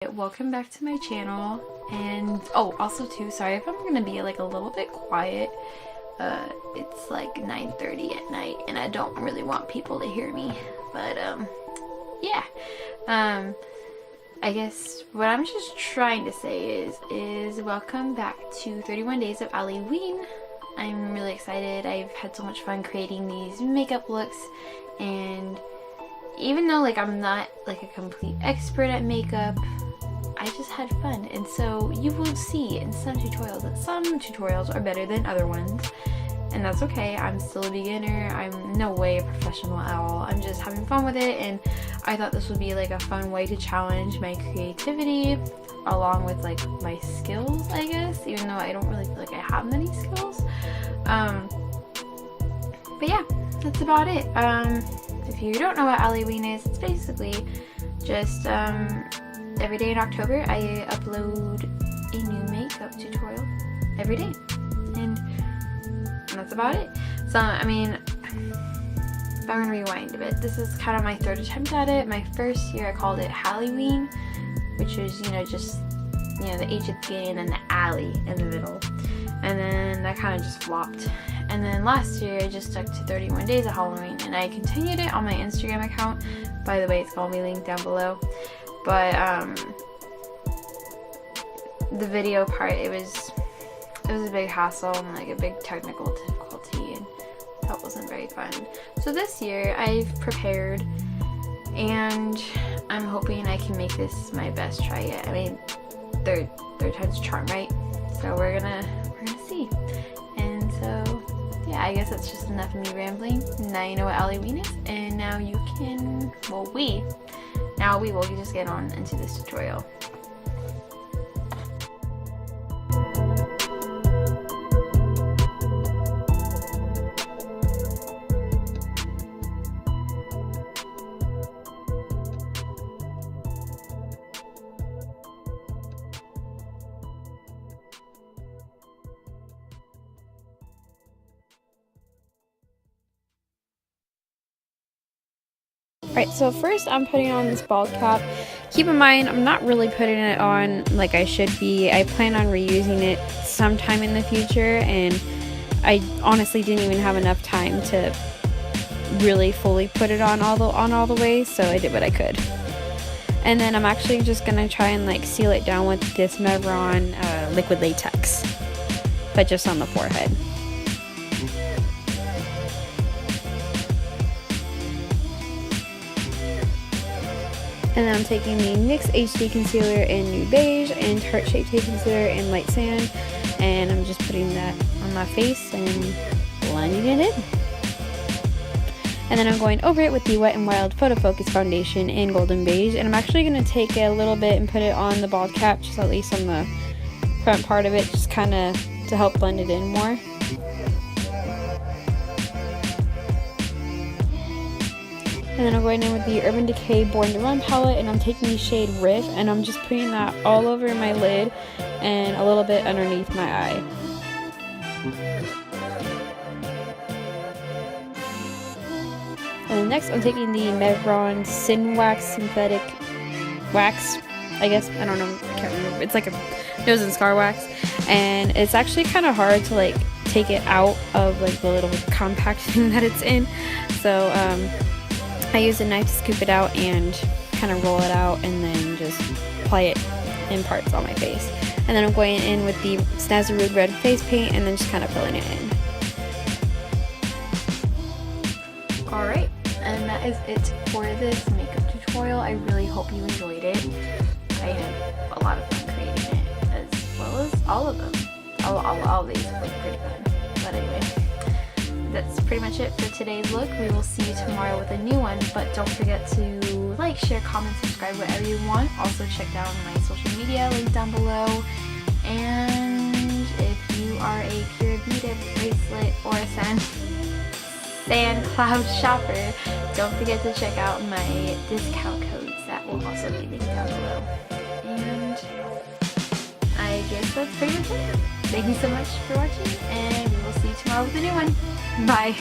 Welcome back to my channel, and also too, sorry if I'm gonna be like a little bit quiet. It's like 9:30 at night and I don't really want people to hear me, but yeah, I guess what I'm just trying to say is welcome back to 31 days of Allieween. I'm really excited. I've had so much fun creating these makeup looks, and even though like I'm not like a complete expert at makeup, I just had fun, and so you will see in some tutorials that some tutorials are better than other ones, and that's okay. I'm still a beginner. I'm no way a professional at all. I'm just having fun with it, and I thought this would be like a fun way to challenge my creativity along with like my skills, I guess, even though I don't really feel like I have many skills. But yeah, that's about it. If you don't know what Allieween is, it's basically just every day in October I upload a new makeup tutorial every day, and that's about it. So I mean, if I'm gonna rewind a bit, this is kind of my third attempt at it. My first year I called it Allieween, which was, just the H at the beginning and then the alley in the middle, and then that kind of just flopped. And then last year I just stuck to 31 days of Halloween, and I continued it on my Instagram account. By the way, it's gonna be linked down below. But the video part, it was a big hassle and like a big technical difficulty, and that wasn't very fun. So this year I've prepared, and I'm hoping I can make this my best try yet. I mean, third time's a charm, right? So we're gonna see. And so yeah, I guess that's just enough of me rambling. Now you know what Allieween is, and now you can, we will just get on into this tutorial. Alright, so first I'm putting on this bald cap. Keep in mind, I'm not really putting it on like I should be. I plan on reusing it sometime in the future, and I honestly didn't even have enough time to really fully put it on all the way, so I did what I could. And then I'm actually just gonna try and like seal it down with this Mevron liquid latex, but just on the forehead. And then I'm taking the NYX HD Concealer in Nude Beige and Tarte Shape Tape Concealer in Light Sand, and I'm just putting that on my face and blending it in. And then I'm going over it with the Wet n Wild Photo Focus Foundation in Golden Beige, and I'm actually going to take a little bit and put it on the bald cap, just at least on the front part of it, just kind of to help blend it in more. And then I'm going in with the Urban Decay Born to Run palette, and I'm taking the shade Riff, and I'm just putting that all over my lid and a little bit underneath my eye. And then next I'm taking the Mevron Sin Wax Synthetic Wax, I guess, I don't know, I can't remember. It's like a nose and scar wax, and it's actually kind of hard to like take it out of like the little compact thing that it's in. So I use a knife to scoop it out and kind of roll it out, and then just apply it in parts on my face. And then I'm going in with the Snazarud Red Face Paint, and then just kind of filling it in. Alright, and that is it for this makeup tutorial. I really hope you enjoyed it. I had a lot of fun creating it, as well as all of them. All of these were pretty fun. But anyway, that's pretty much it for today's look. We will see you tomorrow with a new one, but don't forget to like, share, comment, subscribe, whatever you want. Also check out my social media, link down below. And if you are a Pure Vita bracelet or a Sand Cloud shopper, don't forget to check out my discount codes that will also be linked down below. And I guess that's pretty much it. Thank you so much for watching, and we will see you tomorrow with a new one. Bye.